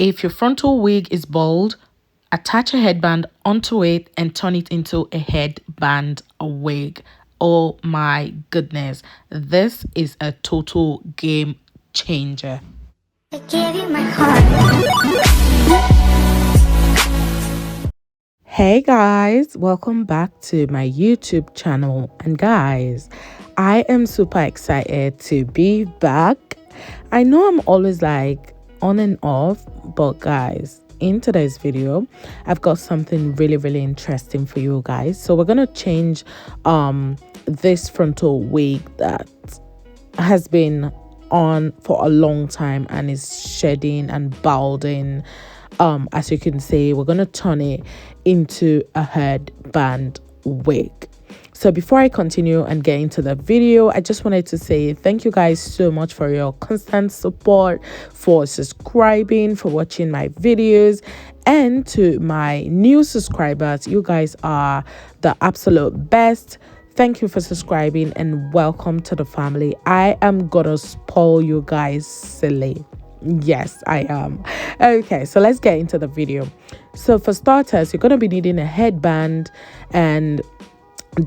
If your frontal wig is bald, attach a headband onto it and turn it into a headband wig. Oh my goodness, this is a total game changer. I gave you my heart. Hey guys, welcome back to my YouTube channel. And guys, I am super excited to be back. I know I'm always like on and off, but guys, in today's video, I've got something really interesting for you guys. So we're gonna change this frontal wig that has been on for a long time and is shedding and balding. As you can see, we're gonna turn it into a headband wig. So before I continue and get into the video, I just wanted to say thank you guys so much for your constant support, for subscribing, for watching my videos, and to my new subscribers. You guys are the absolute best. Thank you for subscribing and welcome to the family. I am gonna spoil you guys silly. Yes, I am. Okay, so let's get into the video. So for starters, you're going to be needing a headband, and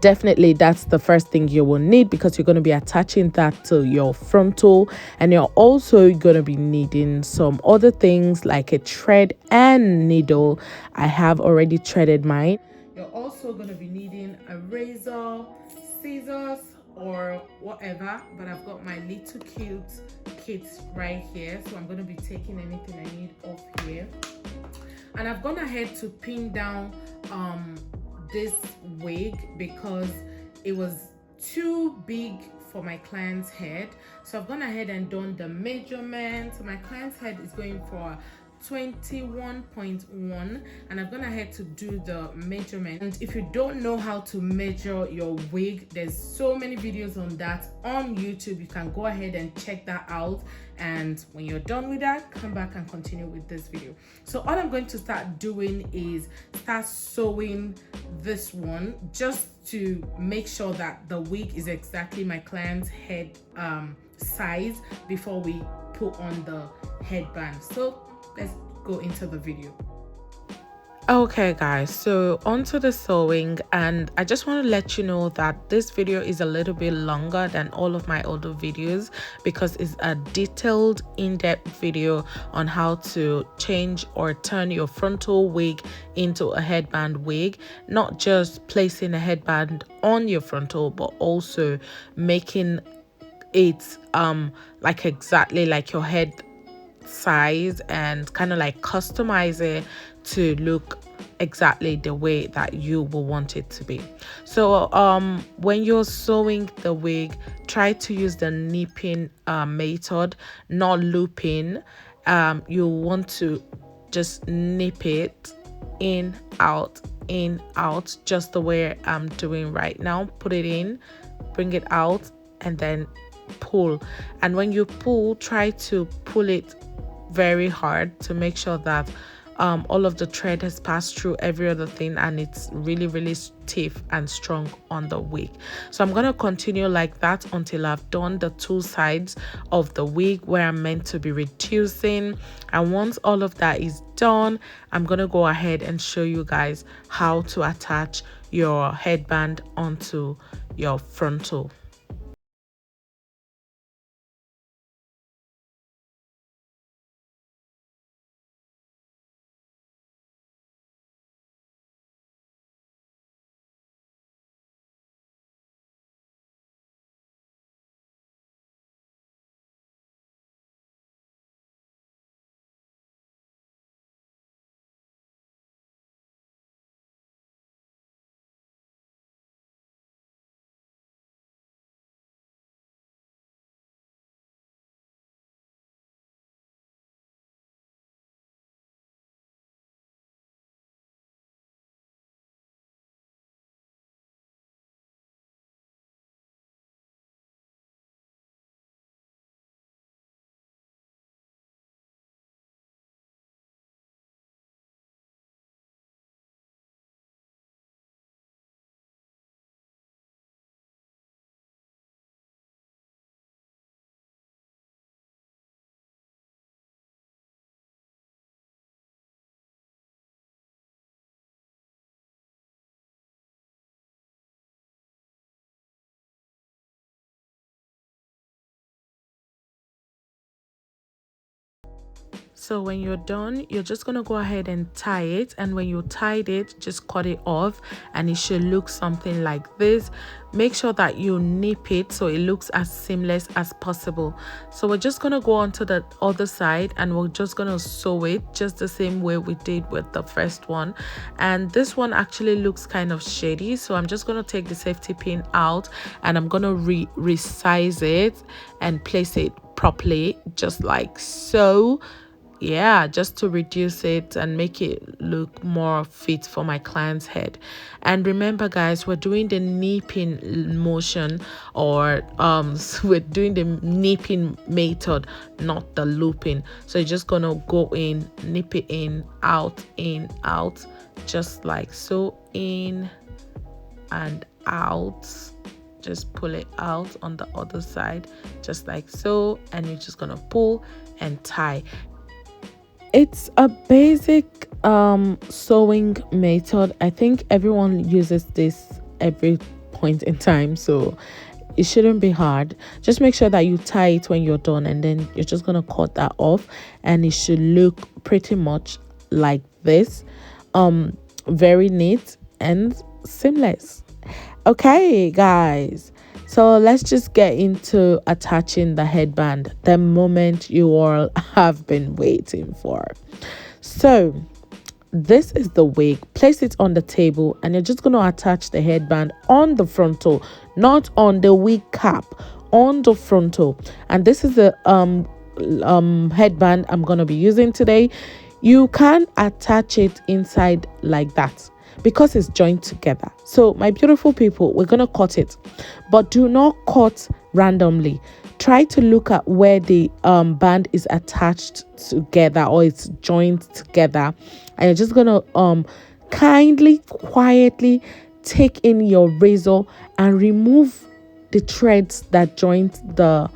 definitely that's the first thing you will need because you're going to be attaching that to your frontal, and you're also going to be needing some other things like a thread and needle. I have already threaded mine. You're also going to be needing a razor, scissors, or whatever, but I've got my little cute kits right here, so I'm going to be taking anything I need off here. And I've gone ahead to pin down this wig because it was too big for my client's head, so I've gone ahead and done the measurement. My client's head is going for 21.1, and I've gone ahead to do the measurement. And if you don't know how to measure your wig, there's so many videos on that on YouTube. You can go ahead and check that out, and when you're done with that, come back and continue with this video. So all I'm going to start doing is start sewing this one just to make sure that the wig is exactly my client's head size before we put on the headband. So let's go into the video. Okay guys, so onto the sewing, and I just want to let you know that this video is a little bit longer than all of my older videos because it's a detailed in-depth video on how to change or turn your frontal wig into a headband wig, not just placing a headband on your frontal but also making it like exactly like your head size and kind of like customize it to look exactly the way that you will want it to be. So when you're sewing the wig, try to use the nipping method, not looping. You want to just nip it in, out, just the way I'm doing right now. Put it in, bring it out, and then pull. And when you pull, try to pull it very hard to make sure that all of the thread has passed through every other thing and it's really stiff and strong on the wig. So I'm going to continue like that until I've done the two sides of the wig where I'm meant to be reducing. And once all of that is done, I'm going to go ahead and show you guys how to attach your headband onto your frontal. So when you're done, you're just gonna go ahead and tie it, and when you tied it, just cut it off, and it should look something like this. Make sure that you nip it so it looks as seamless as possible. So we're just gonna go on to the other side, and we're just gonna sew it just the same way we did with the first one. And this one actually looks kind of shady, so I'm just gonna take the safety pin out, and I'm gonna resize it and place it properly, just like so. Yeah, just to reduce it and make it look more fit for my client's head. And remember guys, we're doing the nipping motion, or we're doing the nipping method, not the looping. So you're just gonna go in, nip it in, out, just like so, in and out. Just pull it out on the other side, just like so, and you're just gonna pull and tie. It's a basic sewing method. I think everyone uses this every point in time, so it shouldn't be hard. Just make sure that you tie it when you're done, and then you're just gonna cut that off, and it should look pretty much like this. Very neat and seamless. Okay guys, so let's just get into attaching the headband, the moment you all have been waiting for. So this is the wig. Place it on the table, and you're just going to attach the headband on the frontal, not on the wig cap, on the frontal. And this is the headband I'm going to be using today. You can attach it inside like that, because it's joined together. So my beautiful people, we're gonna cut it, but do not cut randomly. Try to look at where the band is attached together, or it's joined together, and you're just gonna kindly, quietly take in your razor and remove the threads that joined the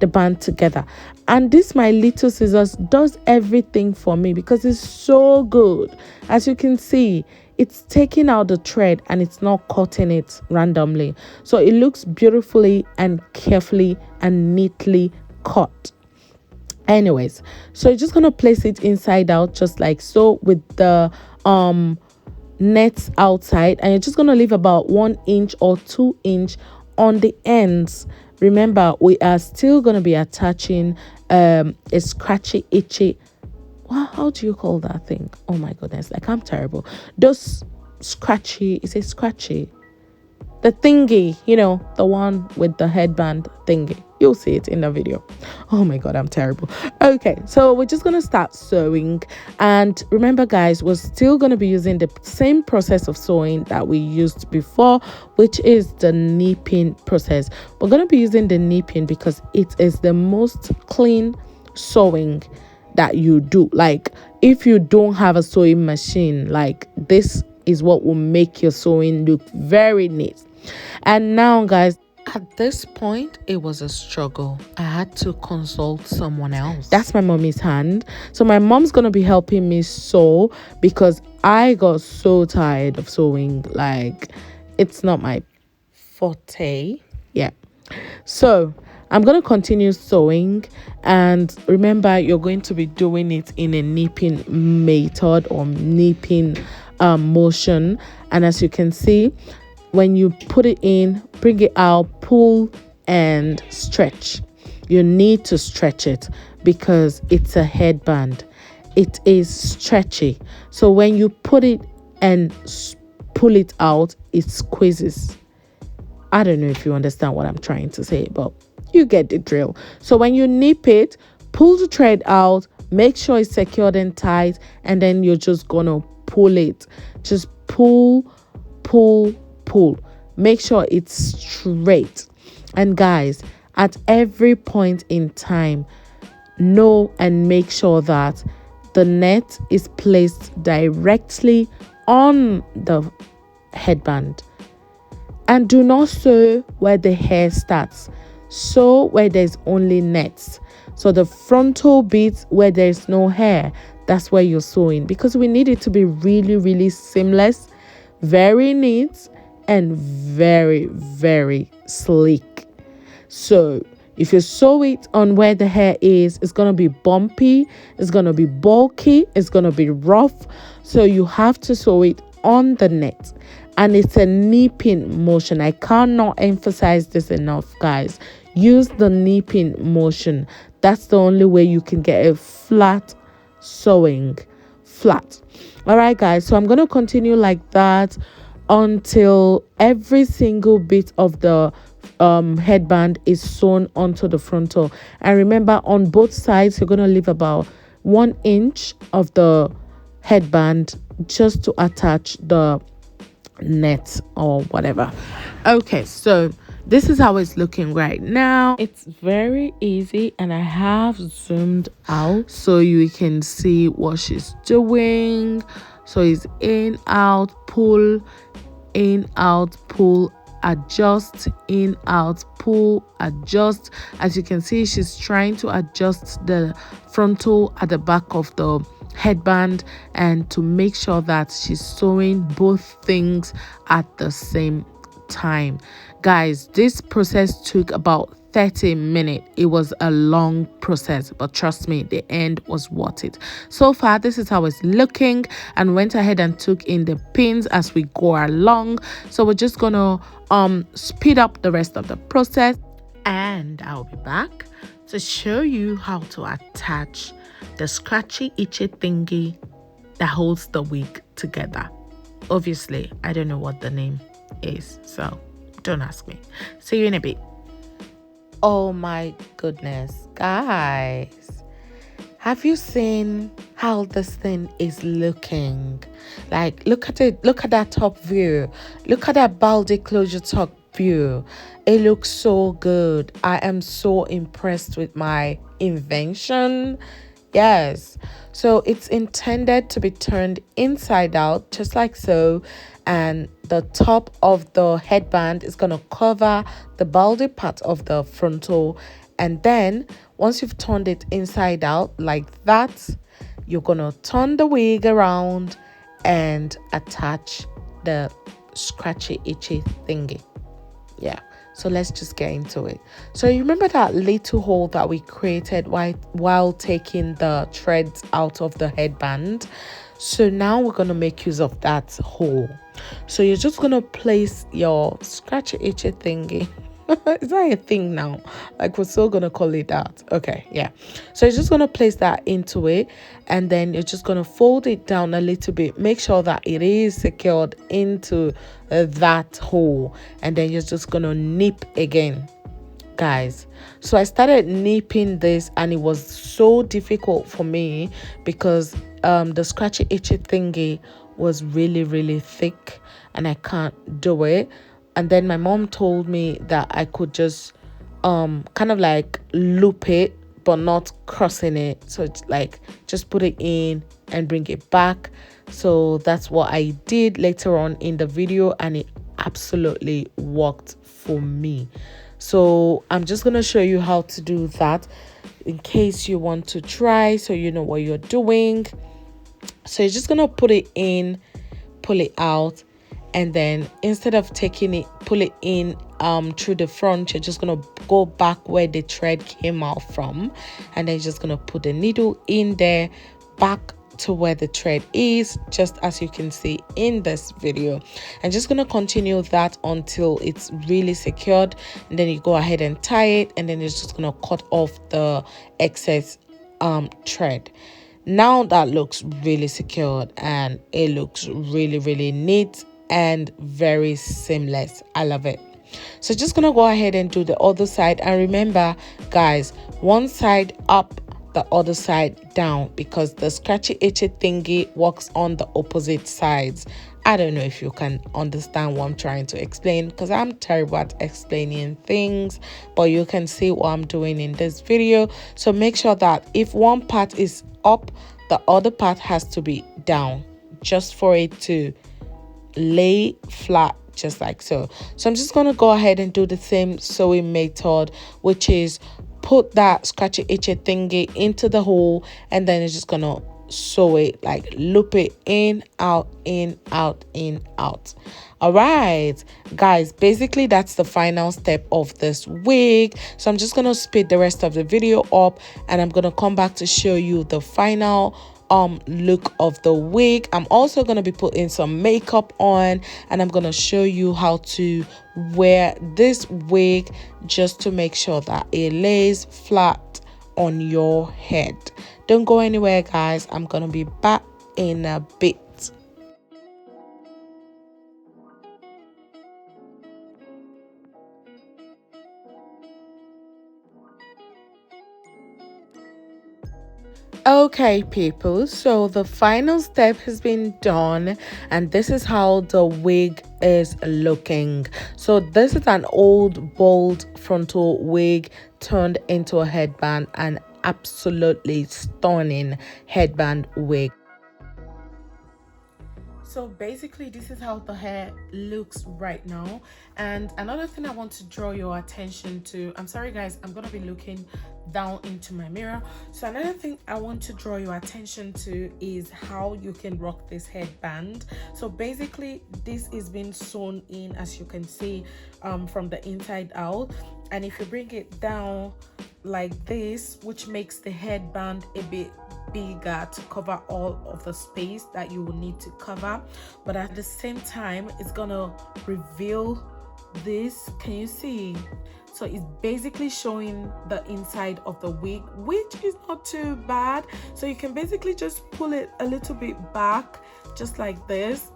band together. And this my little scissors does everything for me, because it's so good. As you can see, it's taking out the thread and it's not cutting it randomly, so it looks beautifully and carefully and neatly cut. Anyways, so you're just gonna place it inside out, just like so, with the nets outside, and you're just gonna leave about 1 inch or 2 inch on the ends. Remember, we are still going to be attaching a scratchy, itchy, how do you call that thing? Oh my goodness, like I'm terrible. Those scratchy, is it scratchy? The thingy, you know, the one with the headband thingy. You'll see it in the video. Oh my god, I'm terrible. Okay, so we're just gonna start sewing. And remember guys, we're still gonna be using the same process of sewing that we used before, which is the nipping process. We're gonna be using the nipping because it is the most clean sewing that you do. Like, if you don't have a sewing machine, like, this is what will make your sewing look very neat. And now guys, at this point, it was a struggle. I had to consult someone else. That's my mommy's hand. So my mom's gonna be helping me sew, because I got so tired of sewing. Like, it's not my forte. Yeah. So I'm gonna continue sewing, and remember, you're going to be doing it in a nipping method or nipping motion. And as you can see, when you put it in, bring it out, pull and stretch. You need to stretch it because it's a headband. It is stretchy. So when you put it and pull it out, it squeezes. I don't know if you understand what I'm trying to say, but you get the drill. So when you nip it, pull the thread out, make sure it's secured and tight, and then you're just gonna pull it. Just pull. Make sure it's straight. And guys, at every point in time, know and make sure that the net is placed directly on the headband. And do not sew where the hair starts. Sew where there's only nets. So the frontal bits where there's no hair, that's where you're sewing, because we need it to be really, really seamless, very neat, and very, very sleek. So If you sew it on where the hair is, it's going to be bumpy, it's going to be bulky, it's going to be rough. So you have to sew it on the net, and it's a nipping motion. I cannot emphasize this enough, guys. Use the nipping motion. That's the only way you can get a flat sewing. Flat. All right, guys, so I'm going to continue like that until every single bit of the headband is sewn onto the frontal. And remember, on both sides you're going to leave about 1 inch of the headband just to attach the net or whatever. Okay, so this is how it's looking right now. It's very easy, and I have zoomed out so you can see what she's doing. So it's in, out, pull, in, out, pull, adjust, in, out, pull, adjust. As you can see, she's trying to adjust the frontal at the back of the headband, and to make sure that she's sewing both things at the same time. Guys, this process took about 30 minutes. It was a long process, but trust me, the end was worth it. So far, this is how it's looking, and went ahead and took in the pins as we go along. So we're just gonna speed up the rest of the process, and I'll be back to show you how to attach the scratchy itchy thingy that holds the wig together. Obviously, I don't know what the name is, so don't ask me. See you in a bit. Oh my goodness, guys, have you seen how this thing is looking? Like, look at it, look at that top view, look at that baldy closure top view. It looks so good. I am so impressed with my invention. Yes, so it's intended to be turned inside out, just like so, and the top of the headband is going to cover the baldy part of the frontal. And then once you've turned it inside out like that, you're going to turn the wig around and attach the scratchy itchy thingy. Yeah, so let's just get into it. So you remember that little hole that we created while taking the threads out of the headband? So now we're going to make use of that hole. So you're just going to place your scratchy itchy thingy. Is that a thing now? Like, we're still going to call it that. Okay, yeah. So you're just going to place that into it, and then you're just going to fold it down a little bit. Make sure that it is secured into that hole, and then you're just going to nip again, guys. So I started nipping this, and it was so difficult for me because the scratchy itchy thingy was really thick, and I can't do it. And then my mom told me that I could just kind of like loop it, but not crossing it. So it's like just put it in and bring it back. So that's what I did later on in the video, and it absolutely worked for me. So I'm just going to show you how to do that in case you want to try, so you know what you're doing. So you're just going to put it in, pull it out, and then instead of taking it, pull it in through the front, you're just going to go back where the thread came out from, and then you're just going to put the needle in there, back to where the thread is, just as you can see in this video. And just going to continue that until it's really secured, and then you go ahead and tie it, and then you're just going to cut off the excess thread. Now that looks really secured, and it looks really neat and very seamless. I love it. So just gonna go ahead and do the other side, and remember, guys, one side up, the other side down, because the scratchy itchy thingy works on the opposite sides. I don't know if you can understand what I'm trying to explain, because I'm terrible at explaining things, but you can see what I'm doing in this video. So make sure that if one part is up, the other part has to be down, just for it to lay flat, just like so. So I'm just going to go ahead and do the same sewing method, which is put that scratchy itchy thingy into the hole, and then it's just going to sew it, like loop it in, out, in, out, in, out. All right, guys, basically that's the final step of this wig. So I'm just gonna speed the rest of the video up, and I'm gonna come back to show you the final look of the wig. I'm also going to be putting some makeup on, and I'm going to show you how to wear this wig just to make sure that it lays flat on your head. Don't go anywhere, guys. I'm going to be back in a bit. Okay, people, so the final step has been done, and this is how the wig is looking. So this is an old bold frontal wig turned into a headband, an absolutely stunning headband wig. So basically this is how the hair looks right now. And another thing I want to draw your attention to, I'm sorry guys, I'm gonna be looking down into my mirror. So another thing I want to draw your attention to is how you can rock this headband. So basically this is being sewn in, as you can see, from the inside out. And if you bring it down like this, which makes the headband a bit bigger to cover all of the space that you will need to cover, but at the same time it's gonna reveal this. Can you see? So it's basically showing the inside of the wig, which is not too bad. So you can basically just pull it a little bit back just like this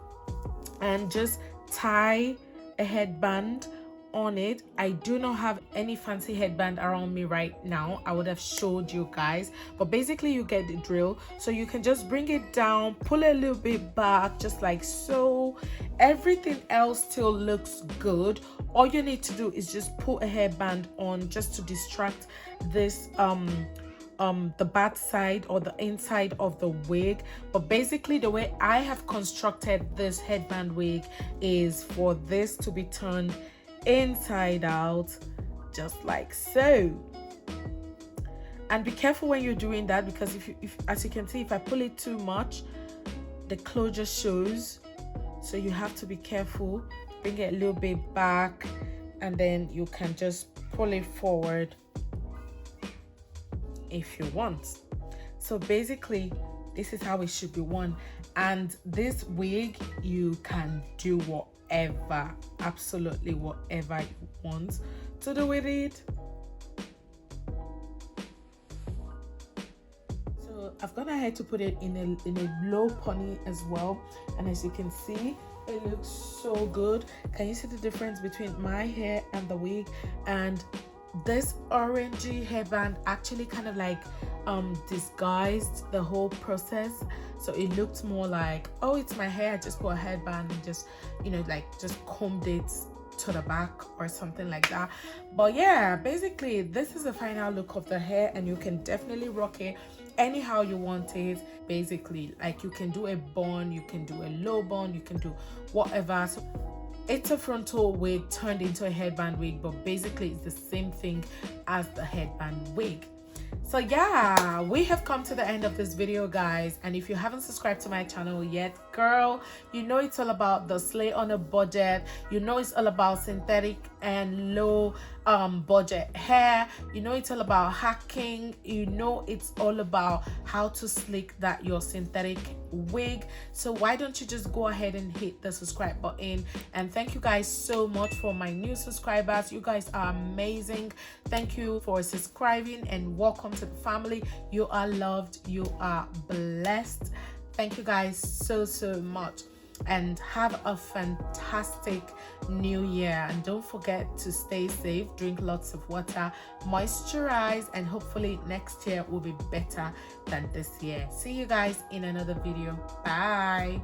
and just tie a headband on it. I do not have any fancy headband around me right now. I would have showed you guys, but basically you get the drill. So you can just bring it down, pull it a little bit back just like so. Everything else still looks good. All you need to do is just put a headband on just to distract this the back side or the inside of the wig. But basically the way I have constructed this headband wig is for this to be turned inside out just like so. And be careful when you're doing that, because if as you can see, if I pull it too much, the closure shows. So you have to be careful. Bring it a little bit back, and then you can just pull it forward if you want. So basically this is how it should be worn. And this wig, you can do whatever, absolutely whatever you want to do with it. So I've gone ahead to put it in a low pony as well, and as you can see, it looks so good. Can you see the difference between my hair and the wig? And this orangey hairband actually kind of like disguised the whole process, so it looked more like, oh, it's my hair, I just put a headband and just, you know, like just combed it to the back or something like that. But yeah, basically this is the final look of the hair, and you can definitely rock it anyhow you want it. Basically, like, you can do a bun, you can do a low bun, you can do whatever. So it's a frontal wig turned into a headband wig, but basically it's the same thing as the headband wig. So yeah, we have come to the end of this video, guys, and if you haven't subscribed to my channel yet, girl, you know it's all about the slay on a budget. You know it's all about synthetic and low budget hair. You know it's all about hacking. You know it's all about how to slick that your synthetic wig. So why don't you just go ahead and hit the subscribe button? And thank you guys so much for my new subscribers. You guys are amazing. Thank you for subscribing and welcome to the family. You are loved, you are blessed. Thank you guys so much, and have a fantastic new year. And don't forget to stay safe, drink lots of water, moisturize, and hopefully next year will be better than this year. See you guys in another video. Bye.